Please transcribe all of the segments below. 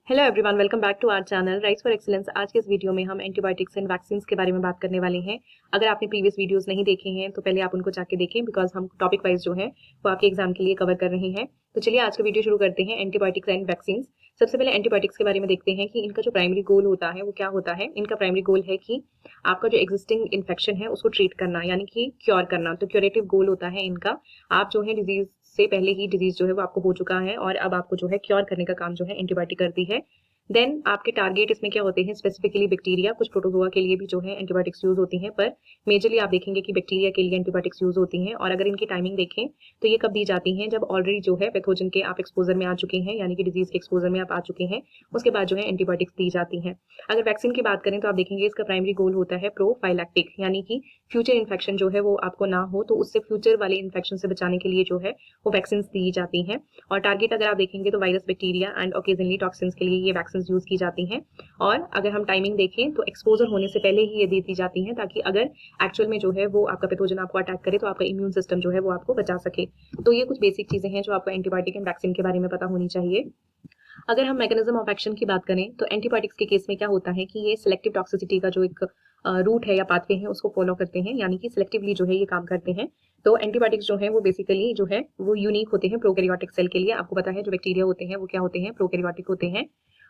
Hello everyone, welcome back to our channel rise for excellence. आज के इस video में हम एंटीबायोटिक्स एंड वैक्सीन के बारे में बात करने वाले हैं। अगर आपने प्रीवियस वीडियोस नहीं देखे हैं तो पहले आप उनको जाके देखें, बिकॉज हम टॉपिक वाइज जो है वो आपके एग्जाम के लिए कवर कर रहे हैं। तो चलिए आज का वीडियो शुरू करते हैं, एंटीबायोटिक्स एंड वैक्सीन। सबसे पहले एंटीबायोटिक्स के बारे में देखते हैं कि इनका जो प्राइमरी गोल होता है वो क्या होता है। इनका प्राइमरी गोल है कि आपका जो एग्जिस्टिंग इन्फेक्शन है उसको ट्रीट करना, यानी कि क्योर करना। तो क्योरेटिव गोल होता है इनका। आप जो है डिजीज से पहले ही डिजीज जो है वो आपको हो चुका है और अब आपको जो है क्योर करने का काम जो है एंटीबायोटिक करती है। देन आपके टारगेट इसमें क्या होते हैं, स्पेसिफिकली बैक्टीरिया। कुछ प्रोटोजोआ के लिए भी जो है एंटीबायोटिक्स यूज होती हैं, पर मेजरली आप देखेंगे कि बैक्टीरिया के लिए एंटीबायोटिक्स यूज होती हैं। और अगर इनकी टाइमिंग देखें तो ये कब दी जाती हैं, जब ऑलरेडी जो है पैथोजन के आप एक्सपोजर में आ चुके हैं, यानी कि डिजीज के एक्सपोजर में आप आ चुके हैं, उसके बाद जो है एंटीबायोटिक्स दी जाती हैं। अगर वैक्सीन की बात करें तो आप देखेंगे इसका प्राइमरी गोल होता है प्रोफाइलैक्टिक, यानी कि फ्यूचर इन्फेक्शन जो है वो आपको ना हो, तो उससे फ्यूचर वाले इन्फेक्शन से बचाने के लिए जो है वो वैक्सीन दी जाती हैं। और टारगेट अगर आप देखेंगे तो virus, bacteria and occasionally toxins के लिए ये वैक्सीन यूज की जाती हैं। और अगर हम टाइमिंग देखें तो एक्सपोजर होने से पहले ही ये दी जाती हैं, ताकि अगर एक्चुअल में जो है वो आपका पैथोजन आपको अटैक करे तो आपका इम्यून सिस्टम जो है वो आपको बचा सके। तो ये कुछ बेसिक चीजें हैं जो आपको एंटीबायोटिक एंड वैक्सीन के बारे में पता होनी चाहिए। अगर हम मैकेनिज्म ऑफ एक्शन की बात करें तो एंटीबायोटिक्स के केस में क्या होता है कि ये सिलेक्टिव टॉक्सिसिटी का जो एक रूट है या पाथवे है उसको फॉलो करते हैं, यानी कि सिलेक्टिवली जो है ये काम करते हैं। तो एंटीबायोटिक्स जो है वो बेसिकली जो है वो यूनिक होते हैं प्रोकैरियोटिक सेल के लिए। आपको पता है जो बैक्टीरिया होते हैं वो क्या होते हैं, प्रोकैरियोटिक होते हैं।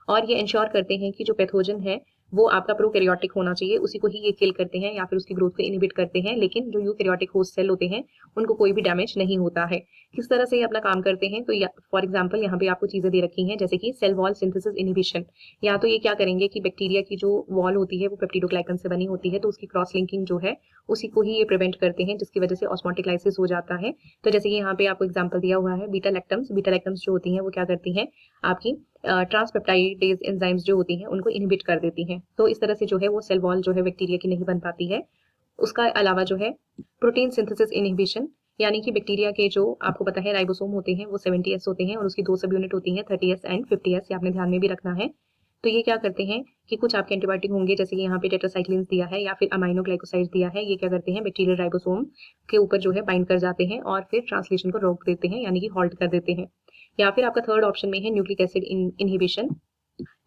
और ये इंश्योर करते हैं कि जो पैथोजन है वो आपका प्रोकैरियोटिक होना चाहिए, उसी को ही ये किल करते हैं या फिर उसकी ग्रोथ को इनहिबिट करते हैं। लेकिन जो यूकैरियोटिक होस्ट सेल होते हैं उनको कोई भी डैमेज नहीं होता है। किस तरह से ये अपना काम करते हैं, तो फॉर एग्जाम्पल यहाँ पे आपको चीजें दे रखी हैं, जैसे कि सेल वॉल सिंथेसिस इनहिबिशन। या तो ये क्या करेंगे कि बैक्टीरिया की जो वॉल होती है वो पेप्टिडोग्लाइकन से बनी होती है, तो उसकी क्रॉस लिंकिंग जो है उसी को ही ये प्रिवेंट करते हैं, जिसकी वजह से ऑस्मोटिक लाइसिस हो जाता है। तो जैसे कि यहाँ पे आपको एग्जाम्पल दिया हुआ है बीटा लैक्टम्स। बीटा लैक्टम्स जो होती हैं वो क्या करती हैं, आपकी ट्रांसपेप्टाइडेज एंजाइम्स जो होती हैं उनको इनहिबिट कर देती हैं। तो इस तरह से जो है वो सेल वॉल जो है बैक्टीरिया की नहीं बन पाती है। उसका अलावा जो है प्रोटीन सिंथेसिस इनहिबिशन, यानी कि बैक्टीरिया के जो आपको पता है राइबोसोम होते हैं वो 70S होते हैं और उसकी दो सब यूनिट होती हैं 30S एंड 50S। ये आपने ध्यान में भी रखना है। तो ये क्या करते हैं कि कुछ आपके एंटीबायोटिक होंगे, जैसे कि यहाँ पे टेट्रासाइक्लिन्स दिया है या फिर अमाइनो ग्लाइकोसाइड्स दिया है। ये क्या करते हैं, बैक्टीरियल राइबोसोम के ऊपर जो है बाइंड कर जाते हैं और फिर ट्रांसलेशन को रोक देते हैं, यानी कि हॉल्ट कर देते हैं। या फिर आपका थर्ड ऑप्शन में है nucleic acid inhibition.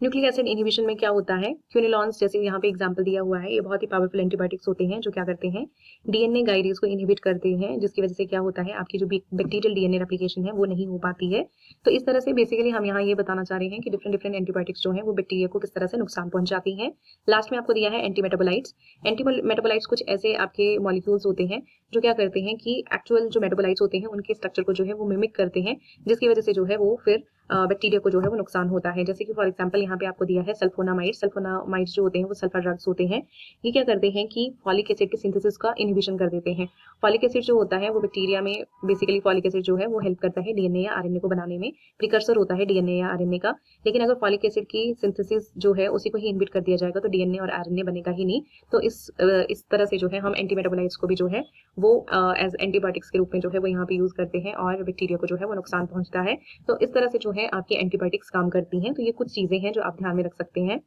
Nucleic acid inhibition में क्या होता है, क्यूनिलॉन्स जैसे यहाँ पे एग्जांपल दिया हुआ है, ये बहुत ही पावरफुल एंटीबायोटिक्स होते हैं जो क्या करते हैं, डीएनए गाइडेज को इनहिबिट करते हैं, जिसकी वजह से क्या होता है आपकी जो बैक्टीरियल डीएनए रेप्लिकेशन है वो नहीं हो पाती है। तो इस तरह से बेसिकली हम यहाँ ये बताना चाह रहे हैं कि डिफरेंट डिफरेंट एंटीबायोटिक्स जो है वो बैक्टीरिया को किस तरह से नुकसान पहुंचाती हैं। लास्ट में आपको दिया है एंटीमेटाबोलाइट्स। एंटीमेटाबोलाइट्स कुछ ऐसे आपके मॉलिक्यूल्स होते हैं जो क्या करते हैं कि एक्चुअल जो मेटाबोलाइट्स होते हैं उनके स्ट्रक्चर को जो है वो मिमिक करते हैं, जिसकी वजह से जो है वो फिर बैक्टीरिया को जो है वो नुकसान होता है। जैसे कि फॉर एग्जांपल यहाँ पे आपको दिया है सल्फोनामाइड। सल्फोनामाइड जो होते हैं वो सल्फर ड्रग्स होते हैं। ये क्या करते हैं कि फॉलिक एसिड के सिंथेसिस का इनहिबिशन कर देते हैं। फॉलिक एसिड जो होता है वो बैक्टीरिया में बेसिकली फॉलिक एसिड जो है वो हेल्प करता है डीएनए या आरएनए को बनाने में, प्रिकर्सर होता है डीएनए या आरएनए का। लेकिन अगर फॉलिक एसिड की सिंथेसिस जो है उसी को ही इनहिबिट कर दिया जाएगा तो डीएनए और आरएनए बनेगा ही नहीं। तो इस तरह से जो है हम एंटीमेटाबोलाइट्स को भी जो है वो एज एंटीबायोटिक्स के रूप में जो है वो यहाँ पे यूज करते हैं और बैक्टीरिया को जो है वो नुकसान पहुंचता है। तो इस तरह से जो है आपकी एंटीबायोटिक्स काम करती हैं। तो ये कुछ चीजें हैं जो आप ध्यान में रख सकते हैं।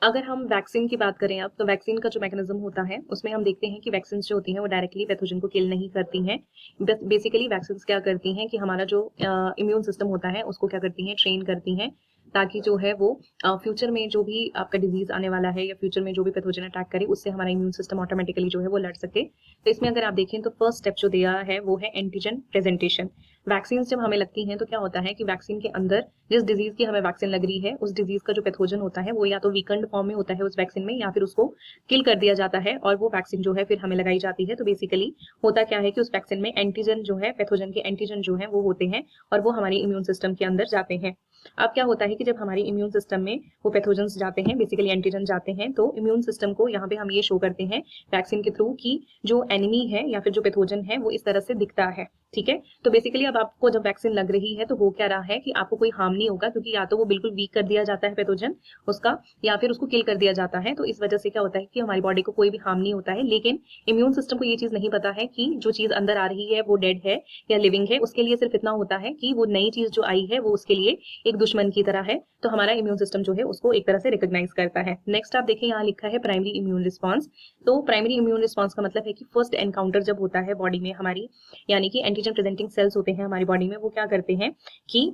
अगर हम वैक्सीन की बात करें अब, तो वैक्सीन का जो मैकेनिज्म होता है उसमें हम देखते हैं कि वैक्सीन जो होती हैं वो डायरेक्टली पैथोजन को किल नहीं करती हैं। बेसिकली वैक्सीन क्या करती हैं कि हमारा जो इम्यून सिस्टम होता है उसको क्या करती हैं, ट्रेन करती हैं, ताकि जो है वो फ्यूचर में जो भी आपका डिजीज आने वाला है या फ्यूचर में जो भी पैथोजन अटैक करे उससे हमारा इम्यून सिस्टम ऑटोमेटिकली जो है वो लड़ सके। तो इसमें अगर आप देखें तो फर्स्ट स्टेप जो दिया है वो है एंटीजन प्रेजेंटेशन। वैक्सीन जब हमें लगती हैं तो क्या होता है कि वैक्सीन के अंदर जिस डिजीज की हमें वैक्सीन लग रही है उस डिजीज का जो पैथोजन होता है वो या तो वीकेंड फॉर्म में होता है उस वैक्सीन में, या फिर उसको किल कर दिया जाता है और वो वैक्सीन जो है फिर हमें लगाई जाती है। तो बेसिकली होता क्या है कि उस वैक्सीन में एंटीजन जो है, पैथोजन के एंटीजन जो है वो होते हैं और वो हमारे इम्यून सिस्टम के अंदर जाते हैं। अब क्या होता है कि जब हमारी इम्यून सिस्टम में वो पैथोजेंस जाते हैं, बेसिकली एंटीजन जाते हैं, तो इम्यून सिस्टम को यहाँ पे हम ये शो करते हैं वैक्सीन के थ्रू कि जो एनिमी है या फिर जो पैथोजन है वो इस तरह से दिखता है। ठीक है, तो बेसिकली अब आपको जब वैक्सीन लग रही है तो हो क्या रहा है कि आपको कोई हार्म नहीं होगा, क्योंकि या तो वो बिल्कुल वीक कर दिया जाता है पैथोजन उसका, या फिर उसको किल कर दिया जाता है। तो इस वजह से क्या होता है कि हमारी बॉडी को कोई भी हार्म नहीं होता है। लेकिन इम्यून सिस्टम को ये चीज नहीं पता है कि जो चीज अंदर आ रही है वो डेड है या लिविंग है। उसके लिए सिर्फ इतना होता है कि वो नई चीज जो आई है वो उसके लिए एक दुश्मन की तरह है। तो हमारा इम्यून सिस्टम जो है उसको एक तरह से रिकॉग्नाइज करता है। नेक्स्ट आप देखें यहाँ लिखा है प्राइमरी इम्यून रिस्पॉन्स। तो प्राइमरी इम्यून रिस्पॉन्स का मतलब है कि फर्स्ट एनकाउंटर जब होता है बॉडी में हमारी, यानी कि एंटीजन प्रेजेंटिंग सेल्स होते हैं हमारी बॉडी में, वो क्या करते हैं कि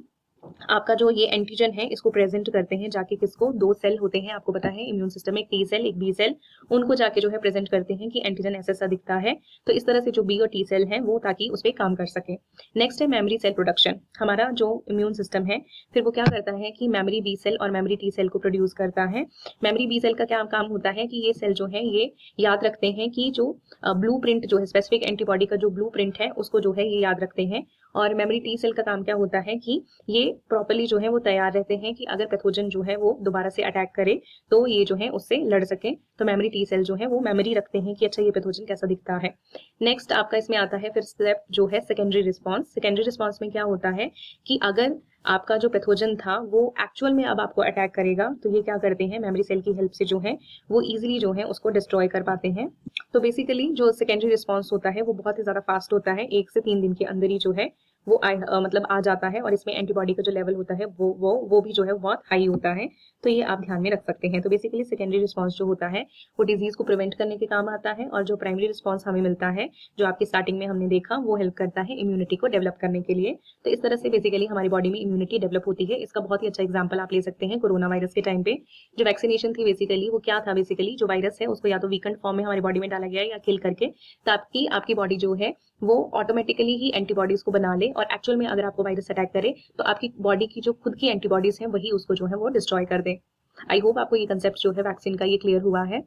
आपका जो ये एंटीजन है इसको प्रेजेंट करते हैं जाके किसको, दो सेल होते हैं आपको पता है इम्यून सिस्टम में, एक टी सेल एक बी सेल, उनको जाके जो है प्रेजेंट करते हैं कि एंटीजन ऐसा ऐसा दिखता है। तो इस तरह से जो बी और टी सेल है वो ताकि उस पर काम कर सके। नेक्स्ट है मेमोरी सेल प्रोडक्शन। हमारा जो इम्यून सिस्टम है फिर वो क्या करता है कि मेमोरी बी सेल और मेमोरी टी सेल को प्रोड्यूस करता है। मेमोरी बी सेल का क्या काम होता है कि ये सेल जो है ये याद रखते हैं कि जो ब्लू प्रिंट जो है स्पेसिफिक एंटीबॉडी का जो ब्लू प्रिंट है उसको जो है ये याद रखते हैं। और मेमोरी टी सेल का काम क्या होता है कि ये प्रॉपर्ली जो है वो तैयार रहते हैं कि अगर पैथोजन जो है वो दोबारा से अटैक करे तो ये जो है उससे लड़ सके। तो मेमोरी टी सेल जो है वो मेमोरी रखते हैं कि अच्छा ये पैथोजन कैसा दिखता है। नेक्स्ट आपका इसमें आता है फिर स्टेप जो है सेकेंडरी रिस्पॉन्स। सेकेंडरी रिस्पॉन्स में क्या होता है कि अगर आपका जो पैथोजन था वो एक्चुअल में अब आपको अटैक करेगा तो ये क्या करते हैं मेमोरी सेल की हेल्प से जो है वो इजीली जो है उसको डिस्ट्रॉय कर पाते हैं। तो बेसिकली जो सेकेंडरी रिस्पॉन्स होता है वो बहुत ही ज्यादा फास्ट होता है, 1 से 3 दिन के अंदर ही जो है वो मतलब आ जाता है। और इसमें एंटीबॉडी का जो लेवल होता है वो भी जो है बहुत हाई होता है। तो ये आप ध्यान में रख सकते हैं। तो बेसिकली सेकेंडरी रिस्पॉन्स जो होता है वो डिजीज को प्रिवेंट करने के काम आता है, और जो प्राइमरी रिस्पॉन्स हमें मिलता है जो आपकी स्टार्टिंग में हमने देखा वो हेल्प करता है इम्यूनिटी को डेवलप करने के लिए। तो इस तरह से बेसिकली हमारी बॉडी में इम्यूनिटी डेवलप होती है। इसका बहुत ही अच्छा एग्जाम्पल आप ले सकते हैं कोरोना वायरस के टाइम पे जो वैक्सीनेशन थी, बेसिकली वो क्या था, बेसिकली जो वायरस है उसको या तो वीकेंड फॉर्म में हमारी बॉडी में डाला गया या किल करके, ताकि आपकी बॉडी जो है वो ऑटोमेटिकली ही एंटीबॉडीज को बना ले, और एक्चुअल में अगर आपको वायरस अटैक करे तो आपकी बॉडी की जो खुद की एंटीबॉडीज हैं वही उसको जो है वो डिस्ट्रॉय कर दे। आई होप आपको ये कंसेप्ट जो है वैक्सीन का ये क्लियर हुआ है।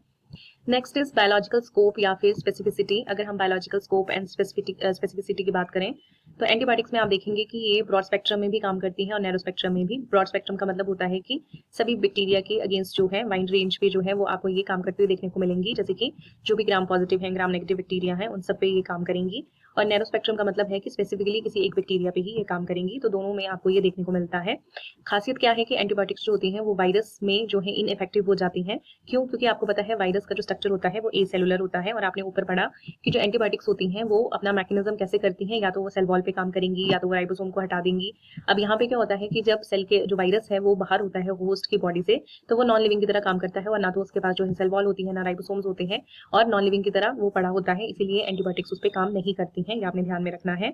नेक्स्ट इज बायोलॉजिकल स्कोप या फिर स्पेसिफिसिटी। अगर हम बायोलॉजिकल स्कोप एंड स्पेसिफिसिटी की बात करें तो एंटीबायोटिक्स में आप देखेंगे कि ये ब्रॉड स्पेक्ट्रम में भी काम करती है और नैरो स्पेक्ट्रम में भी। ब्रॉड स्पेक्ट्रम का मतलब होता है कि सभी बैक्टीरिया के अगेंस्ट जो है वाइड रेंज पे जो है वो आपको ये काम करते हुए देखने को मिलेंगी, जैसे कि जो भी ग्राम पॉजिटिव है ग्राम नेगेटिव बैक्टीरिया है उन सब पे ये काम करेंगी। और नैरो स्पेक्ट्रम का मतलब है कि स्पेसिफिकली किसी एक बैक्टीरिया पे ही ये काम करेंगी। तो दोनों में आपको ये देखने को मिलता है। खासियत क्या है कि एंटीबायोटिक्स जो होती हैं वो वायरस में जो है इनइफेक्टिव हो जाती हैं। क्यों? क्योंकि आपको पता है वायरस का जो स्ट्रक्चर होता है वो ए सेलुलर होता है, और आपने ऊपर पढ़ा कि जो एंटीबायोटिक्स होती हैं वो अपना मैकेनिज्म कैसे करती हैं, या तो वो सेल वॉल पे काम करेंगी या तो वो राइबोसोम को हटा देंगी। अब यहाँ पे क्या होता है कि जब सेल के जो वायरस है वो बाहर होता है होस्ट की बॉडी से, तो वो नॉन लिविंग की तरह काम करता है, और ना तो उसके पास जो है सेल वॉल होती है ना राइबोसोम्स होते हैं, और नॉन लिविंग की तरह वो पड़ा होता है, इसीलिए एंटीबायोटिक्स उस पर काम नहीं करती हैं, ये आपने ध्यान में रखना है।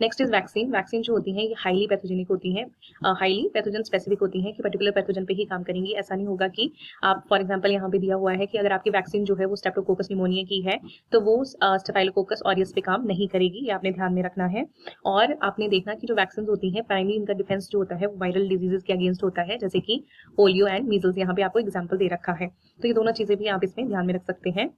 Next is vaccine. वैक्सीन जो होती है ये हाईली पैथोजेनिक होती है, हाईली पैथोजन स्पेसिफिक होती है कि पर्टिकुलर पैथोजन पे ही काम करेंगी। ऐसा नहीं होगा कि आप फॉर एग्जांपल यहाँ पे दिया हुआ है कि अगर आपकी वैक्सीन जो है वो स्ट्रेप्टोकोकस निमोनिया की है तो वो स्टेफाइलोकोकस ऑरियस पे काम नहीं करेगी, ये आपने ध्यान में रखना है। और आपने देखना कि जो वैक्सीन होती हैं प्राइमरी इनका डिफेंस जो होता है वो वायरल डिजीजेस के अगेंस्ट होता है, जैसे कि पोलियो एंड मीजल्स। यहाँ पे आपको एग्जाम्पल दे रखा है, तो ये दोनों चीजें भी आप इसमें ध्यान में रख सकते हैं।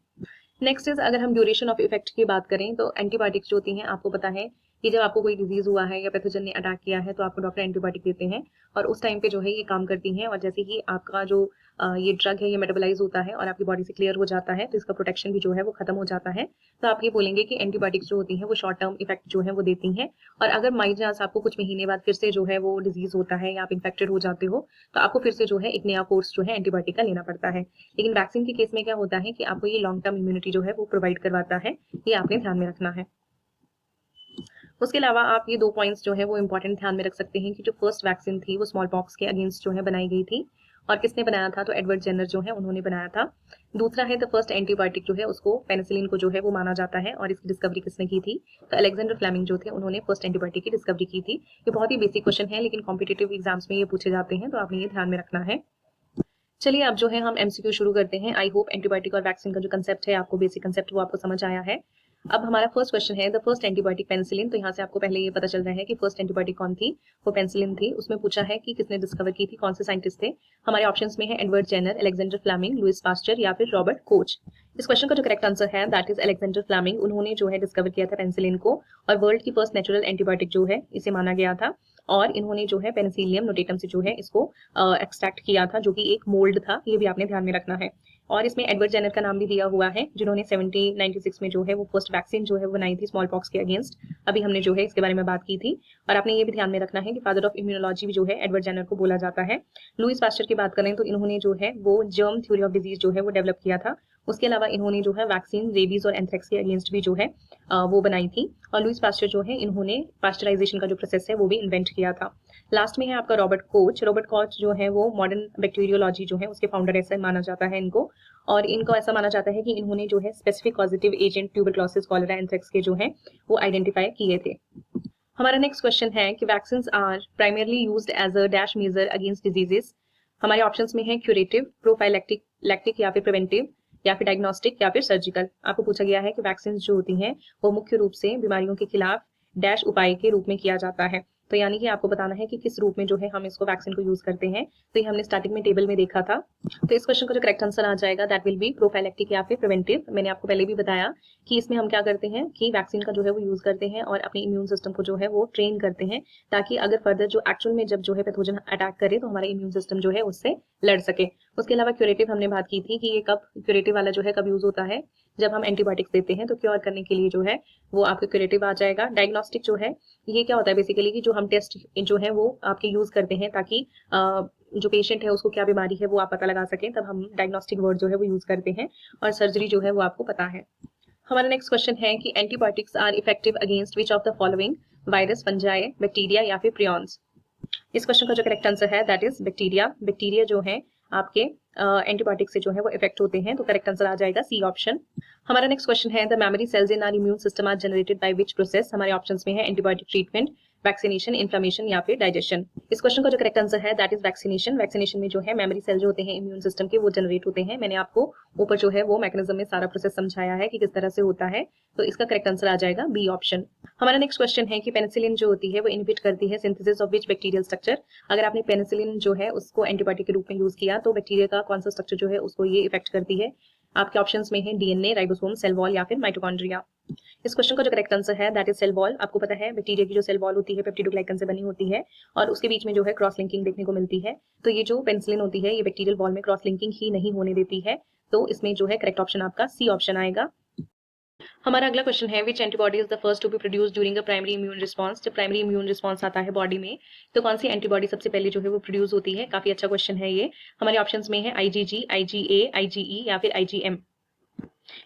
नेक्स्ट इज अगर हम ड्यूरेशन ऑफ इफेक्ट की बात करें तो एंटीबायोटिक्स जो होती हैं आपको पता है कि जब आपको कोई डिजीज हुआ है या पैथोजन ने अटैक किया है तो आपको डॉक्टर एंटीबायोटिक देते हैं, और उस टाइम पे जो है ये काम करती हैं। और जैसे ही आपका जो ये ड्रग है ये मेटाबोलाइज होता है और आपकी बॉडी से क्लियर हो जाता है तो इसका प्रोटेक्शन भी जो है वो खत्म हो जाता है। तो आप ये बोलेंगे कि एंटीबायोटिक्स जो होती हैं वो शॉर्ट टर्म इफेक्ट जो है वो देती हैं, और अगर बाई चांस आपको कुछ महीने बाद फिर से जो है वो डिजीज होता है या आप इन्फेक्टेड हो जाते हो तो आपको फिर से जो है एक नया कोर्स जो है एंटीबायोटिक का लेना पड़ता है। लेकिन वैक्सीन के केस में क्या होता है कि आपको ये लॉन्ग टर्म इम्यूनिटी जो है वो प्रोवाइड करवाता है, ये आपने ध्यान में रखना है। उसके अलावा आप ये 2 पॉइंट्स जो है वो इंपॉर्टेंट ध्यान में रख सकते हैं कि जो फर्स्ट वैक्सीन थी वो स्मॉल पॉक्स के अगेंस्ट जो है बनाई गई थी, और किसने बनाया था, तो एडवर्ड जेनर जो है उन्होंने बनाया था। दूसरा है द फर्स्ट एंटीबायोटिक जो है उसको पेनिसिलिन को जो है वो माना जाता है, और इसकी डिस्कवरी किसने की थी, तो अलेक्जेंडर फ्लेमिंग जो थे उन्होंने फर्स्ट एंटीबायोटिक की डिस्कवरी की थी। ये बहुत ही बेसिक क्वेश्चन है लेकिन कॉम्पिटेटिव एग्जाम्स में ये पूछे जाते हैं, तो आपने ये ध्यान में रखना है। चलिए अब जो है हम एमसीक्यू शुरू करते हैं। आई होप एंटीबायोटिक और वैक्सीन का जो कंसेप्ट है आपको बेसिक कंसेप्ट वो आपको समझ आया है। अब हमारा फर्स्ट क्वेश्चन है द फर्स्ट एंटीबायोटिक पेनिसिलिन। तो यहाँ से आपको पहले ये पता चल रहा है कि फर्स्ट एंटीबायोटिक कौन थी, वो पेनिसिलिन थी। उसमें पूछा है कि किसने डिस्कवर की थी, कौन से साइंटिस्ट थे। हमारे ऑप्शंस में है Edward Jenner, Alexander Fleming, Louis Pasteur या फिर रॉबर्ट कोच। इस क्वेश्चन का जो करेक्ट आंसर है दैट इज अलेक्जेंडर फ्लेमिंग। उन्होंने जो है डिस्कवर किया था पेनिसिलिन को, और वर्ल्ड की फर्स्ट नेचुरल एंटीबायोटिक जो है इसे माना गया था। और इन्होंने जो है पेनिसिलियम नोटेटम से जो है इसको एक्सट्रैक्ट किया था, जो कि एक मोल्ड था, ये भी आपने ध्यान में रखना है। और इसमें एडवर्ड जेनर का नाम भी दिया हुआ है, जिन्होंने 1796 में जो है वो फर्स्ट वैक्सीन जो है वो बनाई थी स्मॉल पॉक्स के अगेंस्ट। अभी हमने जो है इसके बारे में बात की थी। और आपने ये भी ध्यान में रखना है कि फादर ऑफ इम्यूनोलॉजी जो है एडवर्ड जेनर को बोला जाता है। लुइस पास्चर की बात करें तो इन्होंने जो है वो जर्म थ्योरी ऑफ डिजीज जो है वो डेवलप किया था। उसके अलावा इन्होंने जो है वैक्सीन रेबीज और एंथ्रेक्स के अगेंस्ट भी जो है वो बनाई थी। और लुइस पास्चर जो है इन्होंने पास्चराइजेशन का जो प्रोसेस है वो भी इन्वेंट किया था। लास्ट में है आपका रॉबर्ट कोच। रॉबर्ट कोच जो है वो मॉडर्न बैक्टीरियोलॉजी जो है उसके फाउंडर ऐसा माना जाता है इनको, और इनको ऐसा माना जाता है कि इन्होंने जो है specific positive agent tuberculosis, cholera, anthrax के जो है वो आइडेंटिफाई किए थे। हमारा नेक्स्ट क्वेश्चन है कि vaccine are primarily used as a dash measure against diseases. हमारे ऑप्शंस में है क्यूरेटिव, प्रोफाइलैक्टिक, लैक्टिक या फिर प्रिवेंटिव, या फिर डायग्नोस्टिक या फिर सर्जिकल। आपको पूछा गया है कि वैक्सीन जो होती हैं वो मुख्य रूप से बीमारियों के खिलाफ डैश उपाय के रूप में किया जाता है। तो यानी कि आपको बताना है कि किस रूप में जो है हम इसको वैक्सीन को यूज करते हैं। तो ये हमने स्टार्टिंग में टेबल में देखा था। तो इस क्वेश्चन का जो करेक्ट आंसर आ जाएगा दैट विल बी प्रोफाइलैक्टिक या फिर प्रिवेंटिव। मैंने आपको पहले भी बताया कि इसमें हम क्या करते हैं कि वैक्सीन का जो है वो यूज करते हैं और अपने इम्यून सिस्टम को जो है वो ट्रेन करते हैं, ताकि अगर फर्दर जो एक्चुअल में जब जो है पैथोजन अटैक करे तो हमारा इम्यून सिस्टम जो है उससे लड़ सके। उसके अलावा क्यूरेटिव हमने बात की थी कि ये कब क्यूरेटिव वाला जो है कब यूज होता है, जब हम एंटीबायोटिक्स देते हैं तो क्योर करने के लिए जो है वो आपका क्यूरेटिव आ जाएगा। डायग्नोस्टिक जो है ये क्या होता है बेसिकली कि जो हम टेस्ट जो है वो आपके यूज करते हैं ताकि जो पेशेंट है उसको क्या बीमारी है वो आप पता लगा सकें, तब हम डायग्नोस्टिक वर्ड जो है वो यूज करते हैं। और सर्जरी जो है वो आपको पता है। हमारा नेक्स्ट क्वेश्चन है कि antibiotics are effective against which of the following virus, fungi, bacteria या फिर प्रियॉन्स। इस क्वेश्चन का जो करेक्ट आंसर है दैट इज बैक्टीरिया। बैक्टीरिया जो है आपके एंटीबायोटिक से जो है वो इफेक्ट होते हैं। तो करेक्ट आंसर आ जाएगा सी ऑप्शन। हमारा नेक्स्ट क्वेश्चन है the memory cells in our immune system are generated by which process. हमारे ऑप्शंस में है एंटीबायोटिक ट्रीटमेंट, वैक्सीनेशन, इन्फ्लेमेशन या फिर डाइजेशन। इस क्वेश्चन का जो करेक्ट आंसर है दैट इज वैक्सीनेशन। वैक्सीनेशन में जो है मेमोरी सेल जो होते हैं इम्यून सिस्टम के वो जनरेट होते हैं। मैंने आपको ऊपर जो है वो मैकेनिज्म में सारा प्रोसेस समझाया है कि किस तरह से होता है। तो इसका करेक्ट आंसर आ जाएगा बी ऑप्शन। हमारा नेक्स्ट क्वेश्चन है कि पेनिसिलिन जो होती है वो इनहिबिट करती है synthesis of which bacterial structure. अगर आपने पेनिसिलिन जो है उसको एंटीबायोटिक के रूप में यूज किया तो बैक्टीरिया का कौन सा स्ट्रक्चर जो है उसको ये इफेक्ट करती है। आपके ऑप्शंस में है डीएनए, राइबोसोम, सेल वॉल या फिर माइटोकॉन्ड्रिया। इस क्वेश्चन का जो करेक्ट आंसर है दैट इज सेल वॉल। आपको पता है बैक्टीरिया की जो सेल वॉल होती है पेप्टिडोग्लाइकन से बनी होती है और उसके बीच में जो है क्रॉस लिंकिंग देखने को मिलती है। तो ये जो पेनिसिलिन होती है ये बैक्टीरियल वॉल में क्रॉस लिंकिंग ही नहीं होने देती है। तो इसमें जो है करेक्ट ऑप्शन आपका सी ऑप्शन आएगा। हमारा अगला क्वेश्चन है which antibody is the first to be produce during a primary immune response. जब प्राइमरी इम्यून रिस्पांस आता है बॉडी में तो कौन सी एंटीबॉडी सबसे पहले जो है वो प्रोड्यूस होती है। काफी अच्छा क्वेश्चन है ये। हमारे ऑप्शंस में है आईजीजी, आईजीए, आईजीई या फिर आईजीएम।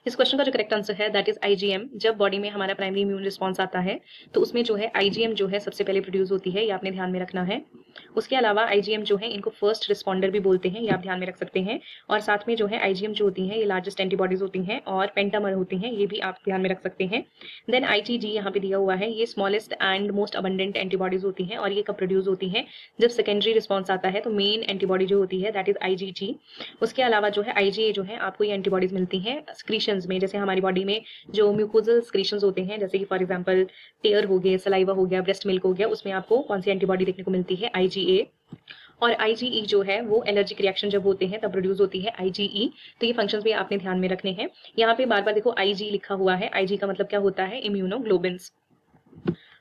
इस क्वेश्चन का जो करेक्ट आंसर है दैट इज आईजीएम। जब बॉडी में हमारा प्राइमरी इम्यून रिस्पांस आता है तो उसमें जो है आईजीएम जो है सबसे पहले प्रोड्यूस होती है, ये आपने ध्यान में रखना है। उसके अलावा आईजीएम जो है इनको फर्स्ट रिस्पॉन्डर भी बोलते हैं, ये आप ध्यान में रख सकते हैं। और साथ में जो है आईजीएम जो होती है ये लार्जेस्ट एंटीबॉडीज होती हैं और पेंटामर होती हैं, ये भी आप ध्यान में रख सकते हैं। देन आईजीजी यहाँ पे दिया हुआ है, ये smallest and most abundant antibodies होती हैं और ये कब प्रोड्यूस होती हैं जब सेकेंडरी रिस्पॉन्स आता है। तो मेन एंटीबॉडी जो होती है दैट इज आईजीजी। उसके अलावा जो है आईजीए जो है आपको ये एंटीबॉडीज मिलती हैं स्क्रीशंस में, जैसे हमारी बॉडी में जो म्यूकोजल स्क्रीशंस होते हैं जैसे कि फॉर एग्जांपल टेयर हो गए, सलाइवा हो गया, ब्रेस्ट मिल्क हो गया, उसमें आपको कौन सी एंटीबॉडी देखने को मिलती है आईजीए। और आईजीई जो है वो एलर्जिक रिएक्शन जब होते हैं तब प्रोड्यूस होती है आईजीई। तो ये फंक्शंस भी आपने ध्यान में रखने हैं। यहाँ पे बार बार देखो आईजी लिखा हुआ है, आईजी का मतलब क्या होता है इम्यूनोग्लोबिन्स।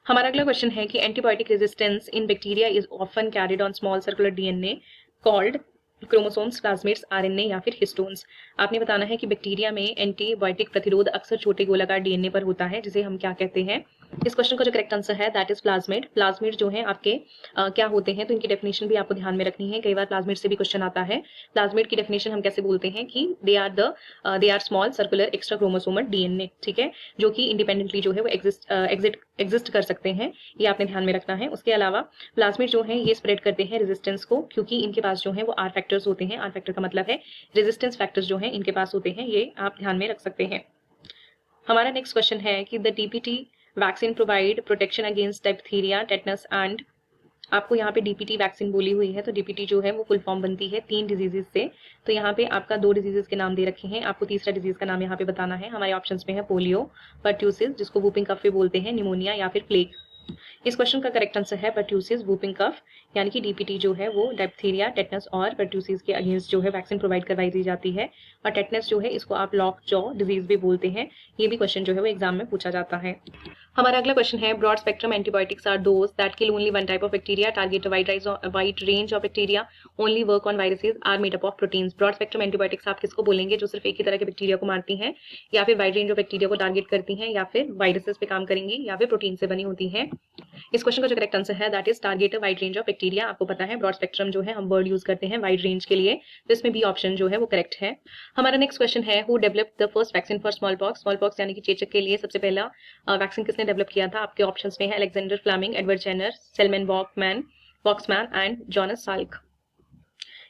हमारा अगला क्वेश्चन है कि antibiotic resistance in bacteria is often carried on small circular DNA called chromosomes, plasmids, RNA या फिर हिस्टोन्स। आपने बताना है कि बैक्टीरिया में एंटीबायोटिक प्रतिरोध अक्सर छोटे गोलाकार डीएनए पर होता है जिसे हम क्या कहते हैं। इस क्वेश्चन का जो करेक्ट आंसर है दैट इज प्लाज्मिड। प्लाज्मिड जो है आपके क्या होते हैं तो इनकी डेफिनेशन भी आपको ध्यान में रखनी है। कई बार प्लाज्मिड से भी क्वेश्चन आता है। प्लाज्मिड की डेफिनेशन हम कैसे बोलते हैं कि they are small circular extra chromosomal DNA, ठीक है, जो कि इंडिपेंडेंटली जो है वो एग्जिस्ट कर सकते हैं, ये आपने ध्यान में रखना है। उसके अलावा प्लाज्मिड जो है ये स्प्रेड करते हैं रेजिस्टेंस को, क्योंकि इनके पास जो है वो आर फैक्टर्स होते हैं। आर फैक्टर का मतलब है रेजिस्टेंस फैक्टर्स जो है इनके पास होते हैं, ये आप ध्यान में रख सकते हैं। हमारा नेक्स्ट क्वेश्चन है कि the DPT vaccine provide protection against diphtheria, tetanus and. आपको यहाँ पे डीपीटी वैक्सीन बोली हुई है तो डीपीटी जो है वो फुल फॉर्म बनती है 3 डिजीजेस से। तो यहाँ पे आपका 2 डिजीजेस के नाम दे रखे हैं, आपको तीसरा डिजीज का नाम यहाँ पे बताना है। हमारे ऑप्शंस में है पोलियो, पर्ट्यूसिस जिसको वूपिंग कफ भी बोलते हैं, निमोनिया या फिर प्लेग। इस क्वेश्चन का करेक्ट आंसर है पर्ट्यूसिस, वूपिंग कफ। यानी कि डीपीटी जो है वो डिप्थीरिया, टेटनस और पर्ट्यूसिस के अगेंस्ट जो है वैक्सीन प्रोवाइड करवाई दी जाती है। और टेटनस जो है इसको आप लॉक जॉ डिजीज भी बोलते हैं। ये भी क्वेश्चन जो है वो एग्जाम में पूछा जाता है। हमारा अगला क्वेश्चन है broad spectrum antibiotics are those that kill only one type of bacteria, target wide range of bacteria, only work on viruses, are made up of proteins. Broad spectrum antibiotics आप किसको बोलेंगे जो सिर्फ एक ही तरह के बैक्टीरिया को मारती हैं, या फिर वाइड रेंज ऑफ बैक्टीरिया को टारगेट करती हैं, या फिर वायरसेस पे काम करेंगी, या फिर प्रोटीन से बनी होती हैं। इस क्वेश्चन का जो करेक्ट आंसर है that is target wide range of bacteria. आपको पता है ब्रॉड स्पेक्ट्रम जो है हम वर्ड यूज करते हैं वाइड रेंज के लिए, तो इसमें बी ऑप्शन जो है वो करेक्ट है। हमारा नेक्स्ट क्वेश्चन है who developed the first vaccine for small pox. Small pox यानी कि चेचक के लिए सबसे पहला वैक्सीन किसने डेवलप किया था। आपके ऑप्शंस में है Alexander Fleming, Edward Jenner, Selman Waksman and Jonas Salk.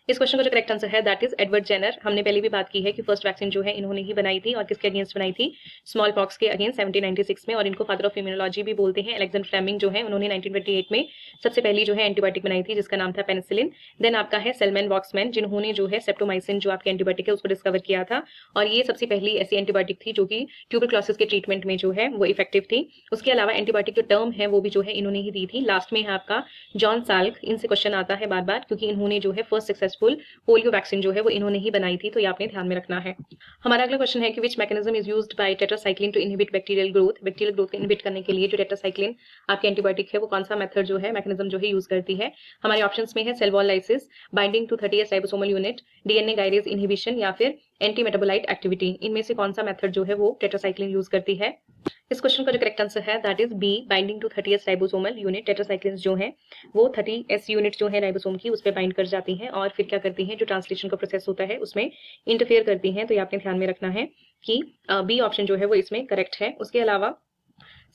इस क्वेश्चन का जो करेक्ट आंसर है दैट इज एडवर्ड जेनर। हमने पहले भी बात की है कि फर्स्ट वैक्सीन जो है इन्होंने ही बनाई थी और किसके अगेंस्ट बनाई थी, स्मॉल पॉक्स के अगेंस्ट 1796 में, और इनको फादर ऑफ इम्यूनोलॉजी भी बोलते हैं। अलेक्जेंडर फ्लेमिंग जो है उन्होंने 1928 में सबसे पहली जो है एंटीबायोटिक बनाई थी जिसका नाम था पेनिसिलिन। देन आपका है सेलमैन वॉक्समैन जिन्होंने जो है सेप्टोमाइसिन जो आपकी एंटीबायोटिक है उसको डिस्कवर किया था, और ये सबसे पहली ऐसी एंटीबायोटिक थी जो कि ट्यूबरक्लोसिस के ट्रीटमेंट में जो है वो इफेक्टिव थी। उसके अलावा एंटीबायोटिक जो टर्म है वो भी जो है इन्होंने ही दी थी। लास्ट में है आपका जॉन साल्क। इनसे क्वेश्चन आता है बार बार क्योंकि इन्होंने जो है फर्स्ट सक्सेसफुल पोलियो वैक्सीन जो है वो इन्होंने ही बनाई थी, तो ये आपने ध्यान में रखना है। हमारा अगला क्वेश्चन है कि which mechanism is used by tetracycline to inhibit bacterial growth. Bacterial growth को इनहिबिट करने के लिए जो टेट्रासाइक्लिन आपकी एंटीबायोटिक है वो कौन सा मेथड जो है मैकेनिज्म जो है यूज करती है। हमारे ऑप्शंस में है cell wall lysis, binding to 30S ribosomal unit, DNA gyrase inhibition या फिर एंटी मेटाबोलाइट एक्टिविटी। इनमें से कौन सा मेथड जो है वो टेट्रासाइक्लिन यूज करती है। इस क्वेश्चन का जो करेक्ट आंसर है that is B, binding to 30S ribosomal unit. Tetracyclines जो है वो 30S यूनिट जो है राइबोसोम की उस पर बाइंड कर जाती हैं और फिर क्या करती हैं, जो ट्रांसलेशन का प्रोसेस होता है उसमें इंटरफेयर करती हैं। तो ये आपने ध्यान में रखना है कि बी ऑप्शन जो है वो इसमें करेक्ट है। उसके अलावा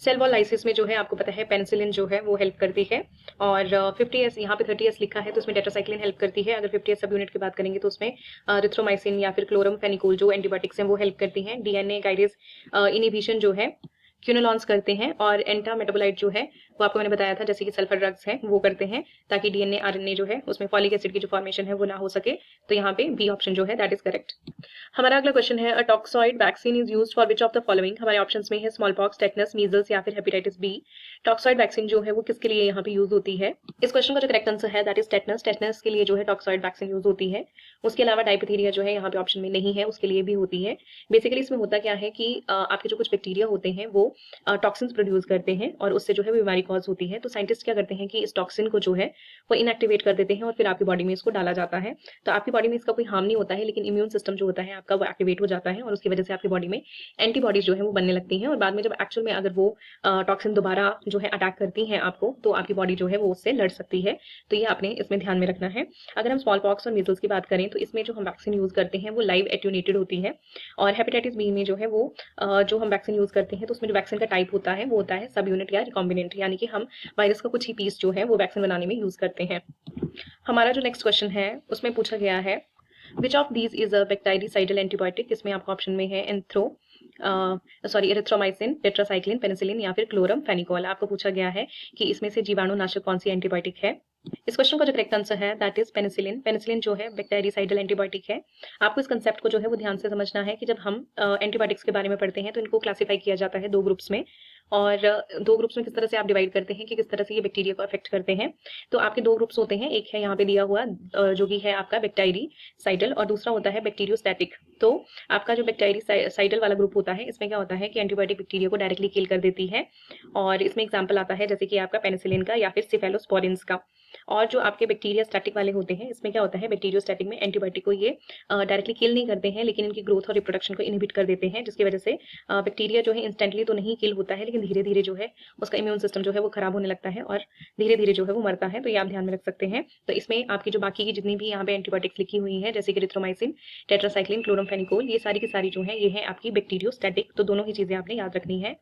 सेल वॉल लाइसिस में जो है आपको पता है पेनिसिलिन जो है वो हेल्प करती है, और 50S यहाँ पे 30S लिखा है तो उसमें टेट्रासाइक्लिन हेल्प करती है। अगर 50S सब यूनिट की बात करेंगे तो उसमें रिथ्रोमाइसिन या फिर क्लोरमफेनिकोल जो एंटीबायोटिक्स हैं वो हेल्प करती हैं। डीएनए गाइडेज इनहिबिशन जो है क्यूनोलॉन्स करते हैं, और एंटा मेटाबोलाइट जो है वो आपको मैंने बताया था जैसे कि सल्फर ड्रग्स हैं वो करते हैं ताकि डीएनए आरएनए जो है उसमें फॉलिक एसिड की जो फॉर्मेशन है वो ना हो सके। तो यहाँ पे बी ऑप्शन जो है दैट इज करेक्ट। हमारा अगला क्वेश्चन है a toxoid vaccine is used for which of the following. हमारे ऑप्शंस में है स्मॉल पॉक्स, टेटनस, मीजल्स या फिर हेपेटाइटिस बी। टॉक्सॉइड वैक्सीन जो है वो किसके लिए यहाँ पे यूज होती है। इस क्वेश्चन का जो करेक्ट आंसर है दैट इज टेटनस। टेटनस के लिए जो है टॉक्सॉइड वैक्सीन यूज होती है। उसके अलावा डायपथीरिया जो है यहाँ पे ऑप्शन में नहीं है, उसके लिए भी होती है। बेसिकली इसमें होता क्या है कि आपके जो कुछ बैक्टीरिया होते हैं वो टॉक्सिन्स प्रोड्यूस करते हैं और उससे जो है बीमारी कॉज होती है। तो साइंटिस्ट क्या करते हैं कि इस टॉक्सिन को जो है वो इनएक्टिवेट कर देते हैं और फिर आपकी बॉडी में इसको डाला जाता है। तो आपकी बॉडी में इसका कोई हार्म नहीं होता है, लेकिन इम्यून सिस्टम जो होता है आपका वो एक्टिवेट हो जाता है और उसकी वजह से आपकी बॉडी में एंटीबॉडीज जो है वो बनने लगती हैं, और बाद में जब एक्चुअल में अगर वो टॉक्सिन दोबारा जो है अटैक करती हैं आपको तो आपकी बॉडी जो है वो उससे लड़ सकती है। तो ये आपने इसमें ध्यान में रखना है। अगर हम स्मॉल पॉक्स और मीजल्स की बात करें तो इसमें जो हम वैक्सीन यूज करते हैं वो लाइव एट्यूनेटेड होती है, और हेपेटाइटिस बी में जो है वो जो हम वैक्सीन यूज करते हैं तो उसमें जो वैक्सीन का टाइप होता है वो होता है सब यूनिट या रिकॉम्बिनेंट, यानी कि हम वायरस का कुछ ही पीस जो है वो वैक्सीन बनाने में यूज करते हैं। हमारा जो नेक्स्ट क्वेश्चन है उसमें पूछा गया है which of these is a bactericidal antibiotic. इसमें आपको ऑप्शन में है एरिथ्रोमाइसिन, टेट्रासाइक्लिन, पेनिसिलिन या फिर क्लोरम फेनिकोल। आपको पूछा गया है कि इसमें से जीवाणुनाशक कौन सी एंटीबायोटिक है। इस क्वेश्चन का जो करेक्ट आंसर है दैट इज पेनिसिलिन। पेनिसिलिन जो है बैक्टीरिसाइडल एंटीबायोटिक है। आपको इस कंसेप्ट को जो है वो ध्यान से समझना है कि जब हम एंटीबायोटिक्स के बारे में पढ़ते हैं तो इनको क्लासिफाई किया जाता है दो ग्रुप्स में, और दो ग्रुप्स में किस तरह से आप डिवाइड करते हैं कि किस तरह से ये बैक्टीरिया को अफेक्ट करते हैं। तो आपके दो ग्रुप्स होते हैं, एक है यहाँ पे दिया हुआ जो कि है आपका बैक्टीरिसाइडल और दूसरा होता है बैक्टीरियोस्टैटिक। तो आपका जो बैक्टीरिसाइडल वाला ग्रुप होता है इसमें क्या होता है कि एंटीबायोटिक बैक्टीरिया को डायरेक्टली किल कर देती है, और इसमें एग्जाम्पल आता है जैसे कि आपका पेनिसिलिन का या फिर सिफेलोस्पोरिन्स का। और जो आपके बैक्टीरिया स्टैटिक वाले होते हैं इसमें क्या होता है, बैक्टीरियोस्टैटिक में एंटीबायोटिक को ये डायरेक्टली किल नहीं करते हैं लेकिन इनकी ग्रोथ और रिप्रोडक्शन को इनहिबिट कर देते हैं, जिसकी वजह से बैक्टीरिया जो है इंस्टेंटली तो नहीं किल होता है लेकिन धीरे धीरे जो है उसका इम्यून सिस्टम जो है वो खराब होने लगता है और धीरे धीरे जो है वो मरता है। तो ये आप ध्यान में रख सकते हैं। तो इसमें आपकी जो बाकी की जितनी भी यहाँ पे एंटीबायोटिक्स लिखी हुई है जैसे कि रिथ्रोमाइसिन, टेट्रासाइक्लिन, क्लोरमफेनिकोल, ये सारी की सारी जो है ये है आपकी बैक्टीरियोस्टैटिक। तो दोनों ही चीजें आपने याद रखनी है।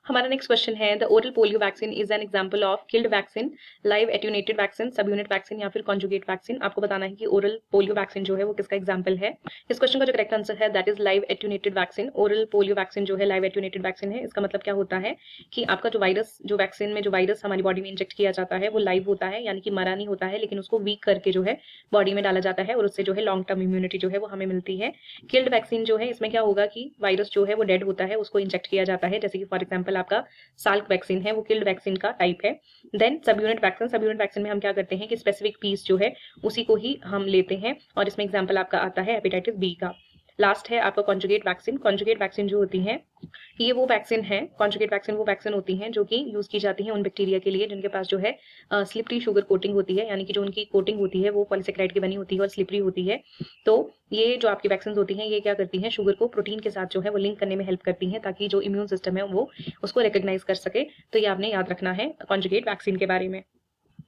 हमारा नेक्स्ट क्वेश्चन है the oral polio vaccine is an example of killed vaccine, live attenuated vaccine, subunit vaccine या फिर कॉन्जुगेट वैक्सीन। आपको बताना है कि ओरल पोलियो वैक्सीन जो है वो किसका एग्जांपल है। इस क्वेश्चन का जो करेक्ट आंसर है that is live attenuated vaccine. Oral polio vaccine जो है लाइव एट्यूनेटेड वैक्सीन है। इसका मतलब क्या होता है कि आपका जो वायरस, जो वैक्सीन में जो वायरस हमारी बॉडी में इंजेक्ट किया जाता है वो लाइव होता है, यानी कि मरा नहीं होता है लेकिन उसको वीक करके जो है बॉडी में डाला जाता है और उससे जो है लॉन्ग टर्म इम्यूनिटी जो है वो हमें मिलती है। किल्ड वैक्सीन जो है इसमें क्या होगा कि वायरस जो है वो डेड होता है, उसको इंजेक्ट किया जाता है, जैसे कि फॉर एग्जाम्पल आपका साल्क वैक्सीन है वो किल्ड वैक्सीन का टाइप है। Then subunit vaccine, subunit vaccine में हम क्या करते हैं कि स्पेसिफिक पीस जो है उसी को ही हम लेते हैं, और इसमें एग्जांपल आपका आता है हेपेटाइटिस बी का। लास्ट है आपका कॉन्जुगेट वैक्सीन। कॉन्जुगेट वैक्सीन जो होती है ये वो वैक्सीन है, कॉन्जुगेट वैक्सीन वो वैक्सीन होती हैं जो कि यूज की जाती है उन बैक्टीरिया के लिए जिनके पास जो है स्लिपरी शुगर कोटिंग होती है, यानी कि जो उनकी कोटिंग होती है वो पॉलीसेकेराइड की बनी होती है और स्लिपरी होती है। तो ये जो आपकी वैक्सीन होती हैं ये क्या करती हैं, शुगर को प्रोटीन के साथ जो है वो लिंक करने में हेल्प करती हैं ताकि जो इम्यून सिस्टम है वो उसको रिकॉग्नाइज कर सके। तो ये आपने याद रखना है कॉन्जुगेट वैक्सीन के बारे में।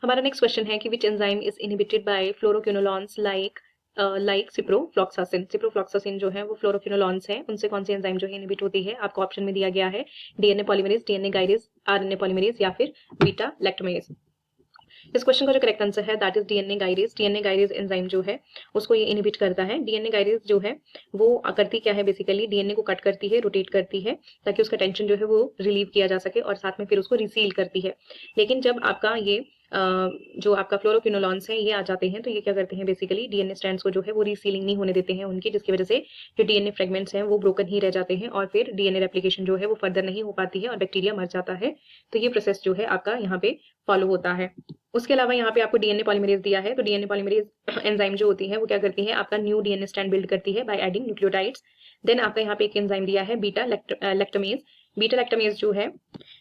हमारा नेक्स्ट क्वेश्चन है कि which enzyme is inhibited by fluoroquinolones like ciprofloxacin. Ciprofloxacin जो है वो फ्लोरोक्विनोलॉन्स है, उनसे कौन सी एंजाइम जो है इनहिबिट होती है। आपको ऑप्शन में दिया गया है DNA polymerase, DNA gyrase, RNA polymerase या फिर बीटा लैक्टोमेज। इस क्वेश्चन का जो करेक्ट आंसर है that is DNA gyrase. DNA gyrase enzyme जो है उसको ये इनहिबिट करता है। डीएनए गाइरेज जो है वो करती क्या है, बेसिकली डीएनए को कट करती है, रोटेट करती है ताकि उसका टेंशन जो है वो रिलीव किया जा सके और साथ में फिर उसको रिसील करती है। लेकिन जब आपका ये जो आपका फ्लोरोक्विनोलॉन्स है ये आ जाते हैं तो ये क्या करते हैं, बेसिकली डीएनए स्ट्रैंड्स को जो है वो रीसीलिंग नहीं होने देते हैं उनकी, जिसकी वजह से जो डीएनए फ्रेगमेंट्स हैं वो ब्रोकन ही रह जाते हैं और फिर डीएनए रेप्लिकेशन जो है वो फर्दर नहीं हो पाती है और बैक्टीरिया मर जाता है। तो ये प्रोसेस जो है आपका यहाँ पे फॉलो होता है। उसके अलावा यहाँ पे आपको डीएनए पॉलीमरेज दिया है, तो डीएनए पॉलीमरेज एंजाइम जो होती है वो क्या करती है, आपका न्यू डीएनए स्ट्रैंड बिल्ड करती है बाय एडिंग न्यूक्लियोटाइड्स। देन आपका यहाँ पे एक एंजाइम दिया है बीटा लैक्टमेज। बीटा लैक्टमेज जो है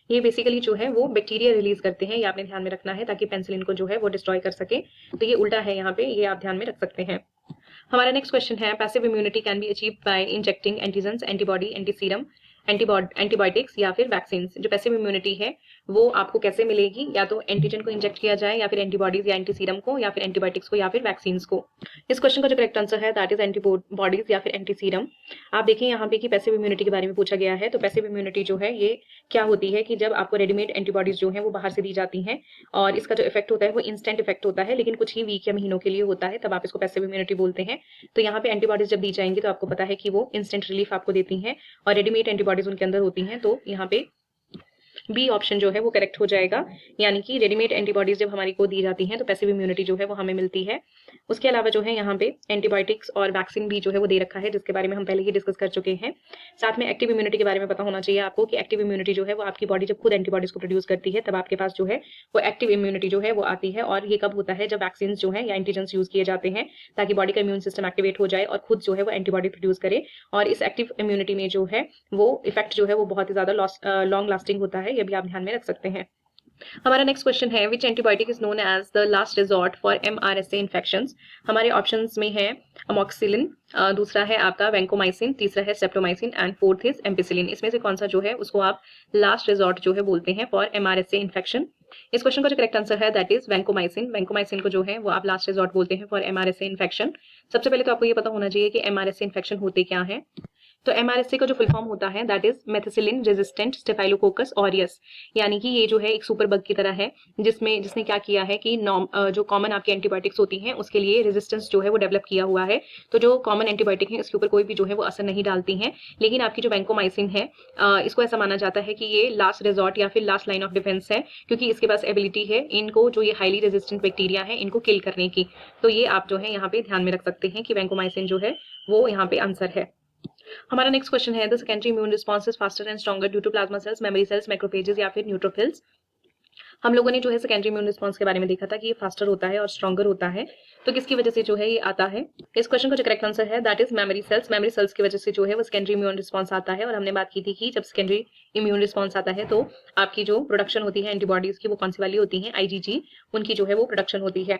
ये बेसिकली जो है वो बैक्टीरिया रिलीज करते हैं, ये आपने ध्यान में रखना है ताकि पेनिसिलिन को जो है वो डिस्ट्रॉय कर सके। तो ये उल्टा है यहाँ पे, ये आप ध्यान में रख सकते हैं। हमारा नेक्स्ट क्वेश्चन है passive immunity can be achieved by injecting antigens, antibody, antiserum, antibiotics या फिर वैक्सीन। जो पैसिव इम्यूनिटी है वो आपको कैसे मिलेगी, या तो एंटीजन को इंजेक्ट किया जाए या फिर एंटीबॉडीज या एंटीसीरम को या फिर एंटीबायोटिक्स को या फिर वैक्सीन को। इस क्वेश्चन का जो करेक्ट आंसर है दैट इज एंटीबॉडीज या फिर एंटीसीरम। आप देखिए यहाँ पे कि पैसिव इम्यूनिटी के बारे में पूछा गया है। तो पैसिव इम्यूनिटी जो है ये क्या होती है कि जब आपको रेडीमेड एंटीबॉडीज जो है वो बाहर से दी जाती हैं और इसका जो इफेक्ट होता है वो इंस्टेंट इफेक्ट होता है, लेकिन कुछ ही वीक या महीनों के लिए होता है, तब आप इसको पैसिव इम्यूनिटी बोलते हैं। तो यहाँ पे एंटीबॉडीज जब दी जाएंगी तो आपको पता है कि वो इंस्टेंट रिलीफ आपको देती हैं और रेडीमेड एंटीबॉडीज उनके अंदर होती हैं। तो यहाँ पे बी ऑप्शन जो है वो करेक्ट हो जाएगा, यानी कि रेडीमेड एंटीबॉडीज जब हमारी को दी जाती हैं तो पैसिव इम्यूनिटी जो है वो हमें मिलती है। उसके अलावा जो है यहाँ पे एंटीबायोटिक्स और वैक्सीन भी जो है वो दे रखा है, जिसके बारे में हम पहले ही डिस्कस कर चुके हैं। साथ में एक्टिव इम्यूनिटी के बारे में पता होना चाहिए आपको कि एक्टिव इम्यूनिटी जो है वो आपकी बॉडी जब खुद एंटीबॉडीज को प्रोड्यूस करती है तब आपके पास जो है वो एक्टिव इम्यूनिटी जो है वो आती है। और ये कब होता है, जब वैक्सीन जो है या एंटीजेंस यूज किए जाते हैं ताकि बॉडी का इम्यून सिस्टम एक्टिवेट हो जाए और खुद जो है वो एंटीबॉडी प्रोड्यूस करे। और इस एक्टिव इम्यूनिटी में जो है वो इफेक्ट जो है वो बहुत ही ज्यादा लॉन्ग लास्टिंग होता है, ये भी आप ध्यान में रख सकते हैं। हमारा नेक्स्ट क्वेश्चन है which antibiotic is known as the last resort for MRSA infections. हमारे ऑप्शंस में है अमोक्सिलिन, दूसरा है आपका वैंकोमाइसिन, तीसरा है streptomycin and fourth is ampicillin. इसमें से कौन सा जो है उसको आप लास्ट रिजॉर्ट जो है बोलते हैं फॉर MRSA इन्फेक्शन। इस क्वेश्चन का जो करेक्ट आंसर है दैट इज वैंकोमाइसिन। वैंकोमाइसिन को जो है वो आप लास्ट रिजॉर्ट बोलते हैं फॉर MRSA इन्फेक्शन। सबसे पहले तो आपको ये पता होना चाहिए कि MRSA इन्फेक्शन होते क्या है। तो MRSA का जो फुल फॉर्म होता है that is methicillin resistant staphylococcus aureus, यानी कि ये जो है एक सुपर बग की तरह है जिसने क्या किया है कि जो कॉमन आपकी एंटीबायोटिक्स होती हैं उसके लिए रेजिस्टेंस जो है वो डेवलप किया हुआ है। तो जो कॉमन एंटीबायोटिक है इसके ऊपर कोई भी जो है वो असर नहीं डालती हैं, लेकिन आपकी जो वैंकोमाइसिन है इसको ऐसा माना जाता है कि ये लास्ट रिजॉर्ट या फिर लास्ट लाइन ऑफ डिफेंस है, क्योंकि इसके पास एबिलिटी है इनको जो ये हाईली रेजिस्टेंट बैक्टीरिया है इनको किल करने की। तो ये आप जो है यहाँ पे ध्यान में रख सकते हैं कि वैंकोमाइसिन जो है वो यहाँ पे आंसर है। हमारा नेक्स्ट क्वेश्चन है the secondary immune response is faster and stronger due to plasma cells, memory cells, macrophages या फिर न्यूट्रोफिल्स। हम लोगों ने जो है सेकेंडरी इम्यून रिस्पॉन्स के बारे में देखा था कि ये फास्टर होता है और स्ट्रॉन्गर होता है, तो किसकी वजह से जो है ये आता है। इस क्वेश्चन का जो करेक्ट आंसर है that is memory cells. Memory sales की वजह से जो है वो सेकेंडरी इम्यून रिस्पॉन्स आता है। और हमने बात की थी कि जब सेकेंडरी इम्यून रिस्पॉन्स आता है तो आपकी जो प्रोडक्शन होती है एंटीबॉडीज की वो कौन सी वाली होती है, IgG, उनकी जो है वो प्रोडक्शन होती है।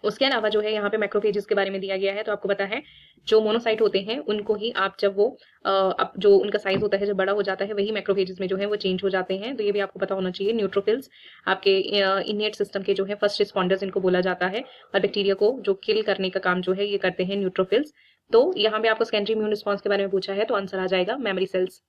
उसके अलावा जो है यहाँ पे मैक्रोफेजेस के बारे में दिया गया है। तो आपको पता है जो मोनोसाइट होते हैं उनको ही आप जब वो अब जो उनका साइज होता है जब बड़ा हो जाता है वही मैक्रोफेजेस में जो है वो चेंज हो जाते हैं। तो ये भी आपको पता होना चाहिए। न्यूट्रोफिल्स आपके इनेट सिस्टम के जो है फर्स्ट रिस्पॉन्डर्स इनको बोला जाता है और बैक्टीरिया को जो किल करने का काम जो है ये करते हैं न्यूट्रोफिल्स। तो यहाँ पे आपको सेकेंडरी इम्यून रिस्पॉन्स के बारे में पूछा है तो आंसर आ जाएगा मेमोरी सेल्स।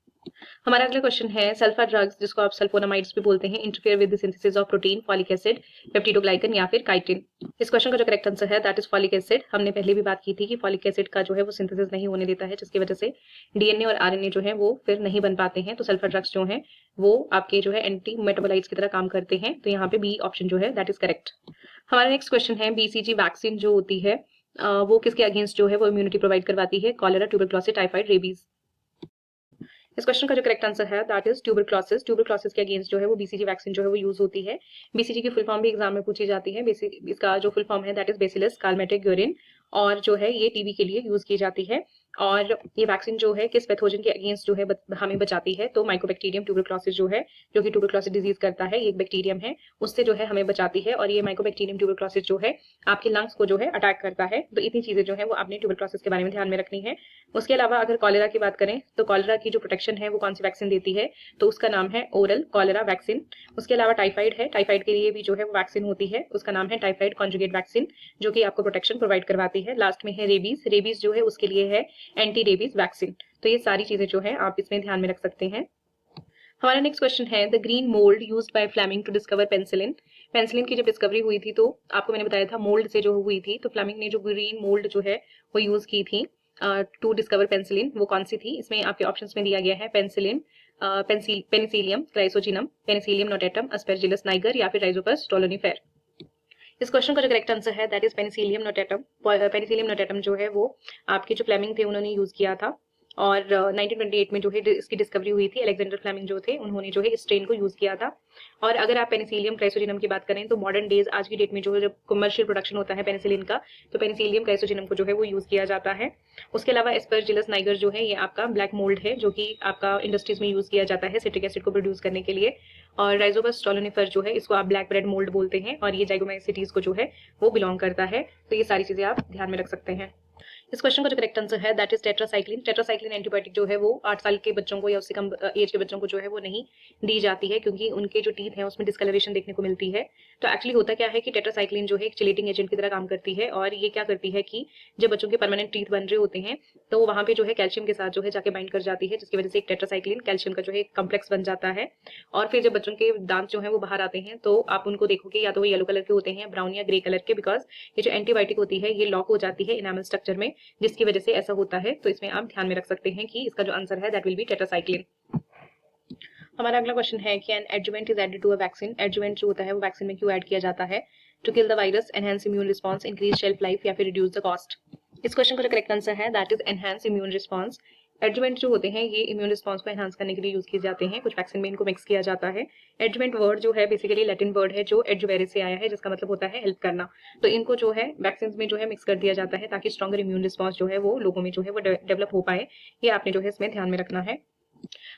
हमारा अगला क्वेश्चन है सल्फा ड्रग्स, जिसको आप सल्फोनामाइड्स भी बोलते हैं, interfere with the synthesis of protein, folic acid, peptidoglycan या फिर काइटिन। इस क्वेश्चन का जो करेक्ट आंसर है दैट इज फॉलिक एसिड। हमने पहले भी बात की थी कि फॉलिक एसिड का जो है वो सिंथेसिस नहीं होने देता है, जिसकी वजह से DNA और RNA जो है वो फिर नहीं बन पाते हैं। तो सल्फा ड्रग्स जो है वो आपके जो है एंटी मेटाबोलाइट्स की तरह काम करते हैं। तो यहाँ पे बी ऑप्शन जो है दैट इज करेक्ट। हमारा नेक्स्ट क्वेश्चन है BCG वैक्सीन जो होती है वो किसके अगेंस्ट जो है वो इम्यूनिटी प्रोवाइड करवाती है, कॉलेरा, ट्यूबरक्लोसिस, टाइफाइड, रेबीज। इस क्वेश्चन का जो करेक्ट आंसर है दैट इज ट्यूबरक्लोसिस। ट्यूबरक्लोसिस के अगेंस्ट जो है वो BCG वैक्सीन जो है वो यूज होती है। BCG की फुल फॉर्म भी एग्जाम में पूछी जाती है। इसका जो फुल फॉर्म है दैट इज बेसिलस कालमेटिक ग्यूरिन, और जो है ये TB के लिए यूज की जाती है। और ये वैक्सीन जो है किस पैथोजन के अगेंस्ट जो है हमें बचाती है, तो माइकोबैक्टीरियम ट्यूबरक्लोसिस जो है जो कि ट्यूबरक्लोसिस डिजीज करता है, ये एक बैक्टीरियम है, उससे जो है हमें बचाती है। और ये माइकोबैक्टीरियम ट्यूबरक्लोसिस जो है आपके लंग्स को जो है अटैक करता है। तो इतनी चीजें जो है वो आपने ट्यूबरक्लोसिस के बारे में ध्यान में रखनी है। उसके अलावा अगर कॉलेरा की बात करें तो कॉलेरा की जो प्रोटेक्शन है वो कौन सी वैक्सीन देती है, तो उसका नाम है ओरल कॉलेरा वैक्सीन। उसके अलावा टाइफाइड है, टाइफाइड के लिए भी जो है वो वैक्सीन होती है, उसका नाम है टाइफाइड कॉन्जुगेट वैक्सीन, जो कि आपको प्रोटेक्शन प्रोवाइड करवाती है। लास्ट में है रेबीज। रेबीज जो है उसके लिए है एंटी रेबीज वैक्सीन। तो ये सारी चीजें जो है आप इसमें ध्यान में रख सकते हैं। हमारा नेक्स्ट क्वेश्चन है the green mould used by Fleming to discover penicillin. Penicillin की जब डिस्कवरी हुई थी तो आपको मैंने बताया था मोल्ड से जो हुई थी, तो फ्लेमिंग ने जो ग्रीन मोल्ड जो है वो यूज की थी टू डिस्कवर पेनिसिलिन। वो कौन सी थी? इसमें आपके ऑप्शंस में दिया गया है penicillin, penicillium chrysogenum, penicillium notatum, aspergillus niger या फिर राइजोपस स्टोलोनिफेर। इस क्वेश्चन का जो करेक्ट आंसर है that is penicillium notatum. Penicillium notatum जो है वो आपके जो फ्लेमिंग थे उन्होंने यूज किया था, और 1928 में जो है इसकी डिस्कवरी हुई थी। अलेक्जेंडर फ्लेमिंग जो थे उन्होंने जो है इस स्ट्रेन को यूज किया था। और अगर आप पेनिसिलियम क्राइसोजिनम की बात करें तो मॉडर्न डेज आज की डेट में जो है जब कमर्शियल प्रोडक्शन होता है पेनिसिलिन का, तो पेनिसिलियम क्राइसोजिनम को जो है वो यूज किया जाता है। उसके अलावा एस्परजिलस नाइगर जो है ये आपका ब्लैक मोल्ड है जो कि आपका इंडस्ट्रीज में यूज किया जाता है सिट्रिक एसिड को प्रोड्यूस करने के लिए। और राइजोपस स्टोलोनिफर जो है इसको आप ब्लैक ब्रेड मोल्ड बोलते हैं और ये जाइगोमाइसिटीज को जो है वो बिलोंग करता है। तो ये सारी चीजें आप ध्यान में रख सकते हैं। इस क्वेश्चन का जो करेक्ट आंसर है that is tetracycline. Tetracycline antibiotic जो है वो 8 साल के बच्चों को या उससे कम एज के बच्चों को जो है वो नहीं दी जाती है क्योंकि उनके जो टीथ हैं उसमें डिस्कलरेशन देखने को मिलती है। तो एक्चुअली होता क्या है कि टेट्रासाइक्लिन जो है एक चिलेटिंग एजेंट की तरह काम करती है, और ये क्या करती है कि जब बच्चों के परमानेंट टीथ बन रहे होते हैं तो वहां पे जो है कैल्शियम के साथ जो है जाके बाइंड कर जाती है, जिसकी वजह से एक टेट्रासाइक्लिन कैल्शियम का जो है कॉम्प्लेक्स बन जाता है। और फिर जब बच्चों के दांत जो है वो बाहर आते हैं तो आप उनको देखोगे या तो वो येलो कलर के होते हैं, ब्राउन या ग्रे कलर के, बिकॉज ये जो एंटीबायोटिक होती है ये लॉक हो जाती है इनामल स्ट्रक्चर में, जिसकी वजह से ऐसा होता है। तो इसमें आप ध्यान में रख सकते हैं कि इसका जो आंसर है दैट विल बी टेट्रासाइक्लिन। हमारा अगला क्वेश्चन है कि an adjuvant is added to a vaccine. Adjuvant जो होता है वो वैक्सीन में क्यों ऐड किया जाता है? To kill the virus, enhance immune response, increase shelf life या फिर रिड्यूस द कॉस्ट। इस क्वेश्चन का जो करेक्ट आंसर है that is enhance immune response. Adjuvant जो होते हैं ये इम्यून रिस्पांस को एनहांस करने के लिए यूज किए जाते हैं, कुछ वैक्सीन में इनको मिक्स किया जाता है। एडजुवेंट वर्ड जो है बेसिकली लैटिन वर्ड है जो एडजुवेरे से आया है, जिसका मतलब होता है हेल्प करना। तो इनको जो है वैक्सीन में जो है मिक्स कर दिया जाता है ताकि स्ट्रॉन्गर इम्यून रिस्पांस जो है वो लोगों में जो है वो डेवलप हो पाए। ये आपने जो है इसमें ध्यान में रखना है।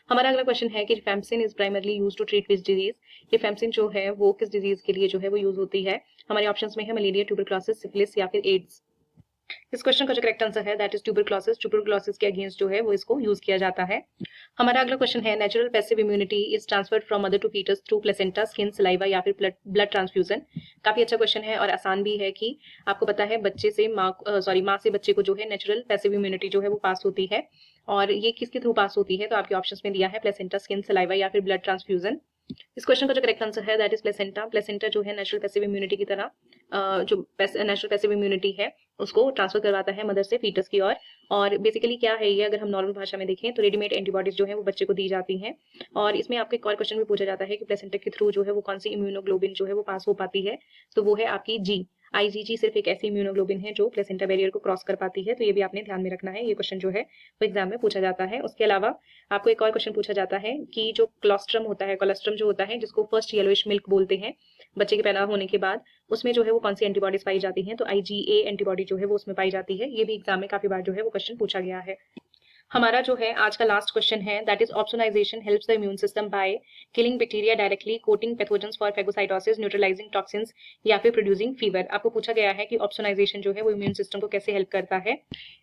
हमारा अगला क्वेश्चन है कि rifampicin is primarily use to treat which disease. Rifampicin जो है वो किस डिजीज के लिए जो है वो यूज होती है? हमारे ऑप्शंस में है मलेरिया, ट्यूबरक्लोसिस, सिफिलिस या फिर एड्स। इस क्वेश्चन का जो करेक्ट आंसर है दैट इज ट्यूबरक्लोसिस। ट्यूबरक्लोसिस के अगेंस्ट जो है वो इसको यूज किया जाता है। हमारा अगला क्वेश्चन है natural passive immunity is transferred from mother to foetus through placenta, skin, saliva या फिर ब्लड ट्रांसफ्यूजन। काफी अच्छा क्वेश्चन है और आसान भी है कि आपको पता है बच्चे से माँ से बच्चे को जो है नेचुरल पैसिव इम्यूनिटी जो है वो पास होती है, और ये किसके थ्रू पास होती है? तो आपके ऑप्शंस में दिया है प्लेसेंटा, स्किन, सलाइवा या फिर ब्लड ट्रांसफ्यूजन। इस क्वेश्चन का जो करेक्ट आंसर है दैट इज प्लेसेंटा। प्लेसेंटा जो है नेचुरल पैसिव इम्यूनिटी की तरह जो नेचुरल पैसिव इम्यूनिटी है उसको ट्रांसफर करवाता है मदर से फीटस की ओर। और बेसिकली क्या है ये, अगर हम नॉर्मल भाषा में देखें तो रेडीमेड एंटीबॉडीज जो है वो बच्चे को दी जाती हैं। और इसमें आपको एक और क्वेश्चन भी पूछा जाता है कि प्लेसेंटा के थ्रू जो है वो कौन सी इम्यूनोग्लोबिन जो है वो पास हो पाती है? तो वो है आपकी जी। आईजीजी सिर्फ एक ऐसी इम्यूनोग्लोबिन है जो प्लेसेंटा बैरियर को क्रॉस कर पाती है। तो ये भी आपने ध्यान में रखना है, ये क्वेश्चन जो है वो एग्जाम में पूछा जाता है। उसके अलावा आपको एक और क्वेश्चन पूछा जाता है कि जो कोलोस्ट्रम होता है, कोलेस्ट्रम जो होता है जिसको फर्स्ट येलोइश मिल्क बोलते हैं बच्चे के पैदा होने के बाद, उसमें जो है वो कौन सी एंटीबॉडीज पाई जाती हैं? तो आईजीए एंटीबॉडी जो है वो उसमें पाई जाती है। ये भी एग्जाम में काफी बार जो है वो क्वेश्चन पूछा गया है। हमारा जो है आज का लास्ट क्वेश्चन है that is opsonisation helps the immune system by killing bacteria directly, coating pathogens for phagocytosis, neutralising toxins या फिर प्रोड्यूसिंग फीवर। आपको पूछा गया है कि ऑप्सोनाइजेशन जो है वो इम्यून सिस्टम को कैसे हेल्प करता है।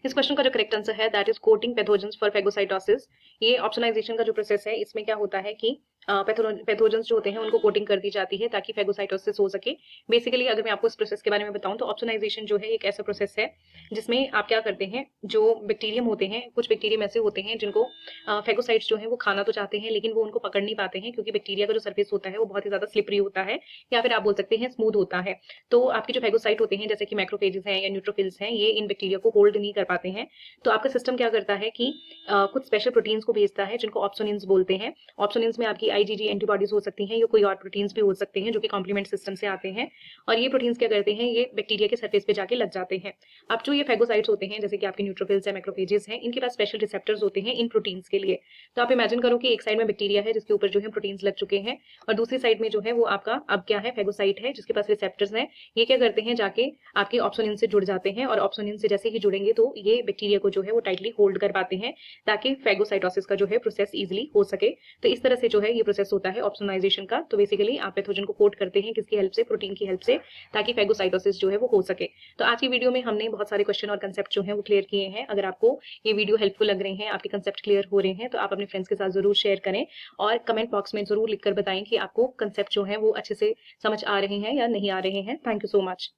इस क्वेश्चन का जो करेक्ट आंसर है that is coating pathogens for phagocytosis. ये ऑप्सोनाइजेशन का जो प्रोसेस है इसमें क्या होता है कि पैथोजेंस जो होते हैं उनको कोटिंग कर दी जाती है ताकि फेगोसाइटोसिस हो सके। बेसिकली अगर मैं आपको इस प्रोसेस के बारे में बताऊं तो ऑप्सोनाइजेशन जो है एक ऐसा प्रोसेस है जिसमें आप क्या करते हैं, जो बैक्टीरियम होते हैं, कुछ बैक्टीरियम ऐसे होते हैं जिनको फेगोसाइट्स जो है वो खाना तो चाहते हैं लेकिन वो उनको पकड़ नहीं पाते हैं क्योंकि बैक्टीरिया का जो सरफेस होता है वो बहुत ही ज्यादा स्लिपरी होता है, या फिर आप बोल सकते हैं स्मूथ होता है। तो आपके जो फेगोसाइट होते हैं जैसे कि मैक्रोफेजेस हैं या न्यूट्रोफिल्स हैं, ये इन बैक्टीरिया को होल्ड नहीं कर पाते हैं। तो आपका सिस्टम क्या करता है कि कुछ स्पेशल प्रोटीन्स को भेजता है जिनको ऑप्सोनिन्स बोलते हैं। ऑप्सोनिन्स में आपकी आईजीजी एंटीबॉडीज हो सकती हैं या कोई और प्रोटीन्स भी हो सकते हैं जो कि कॉम्प्लीमेंट सिस्टम से आते हैं, और ये प्रोटीन्स क्या करते हैं, ये बैक्टीरिया के सरफेस पे जाके लग जाते हैं। अब जो ये फेगोसाइट्स होते हैं जैसे कि आपके न्यूट्रोफिल्स या मैक्रोफेजेस हैं, इनके पास स्पेशल रिसेप्टर्स होते हैं इन प्रोटीन्स के लिए। तो आप इमेजिन करो कि एक साइड में बैक्टीरिया है जिसके ऊपर जो है प्रोटीन्स लग चुके हैं, और दूसरी साइड में जो है वो आपका अब क्या है, फेगोसाइट है जिसके पास रिसेप्टर्स हैं। ये क्या करते हैं, जाके आपके ऑप्सोनिन से जुड़ जाते हैं, और ऑप्सोनिन से जैसे ही जुड़ेंगे तो ये बैक्टीरिया को जो है वो टाइटली होल्ड कर पाते हैं ताकि फेगोसाइटोसिस का जो है प्रोसेस इजिली हो सके। तो इस तरह से जो है ये प्रोसेस होता है ऑप्सोनाइजेशन का। तो बेसिकली आप पैथोजन को कोट करते हैं किसकी हेल्प से, प्रोटीन की हेल्प से, ताकि फेगोसाइटोसिस जो है वो हो सके। तो आज की वीडियो में हमने बहुत सारे क्वेश्चन और कंसेप्ट जो है वो क्लियर किए हैं। अगर आपको ये वीडियो हेल्पफुल लग रहे हैं, आपके कंसेप्ट क्लियर हो रहे हैं, तो आप अपने फ्रेंड्स के साथ जरूर शेयर करें और कमेंट बॉक्स में जरूर लिखकर बताएं कि आपको कंसेप्ट जो है वो अच्छे से समझ आ रहे हैं या नहीं आ रहे हैं। Thank you so much.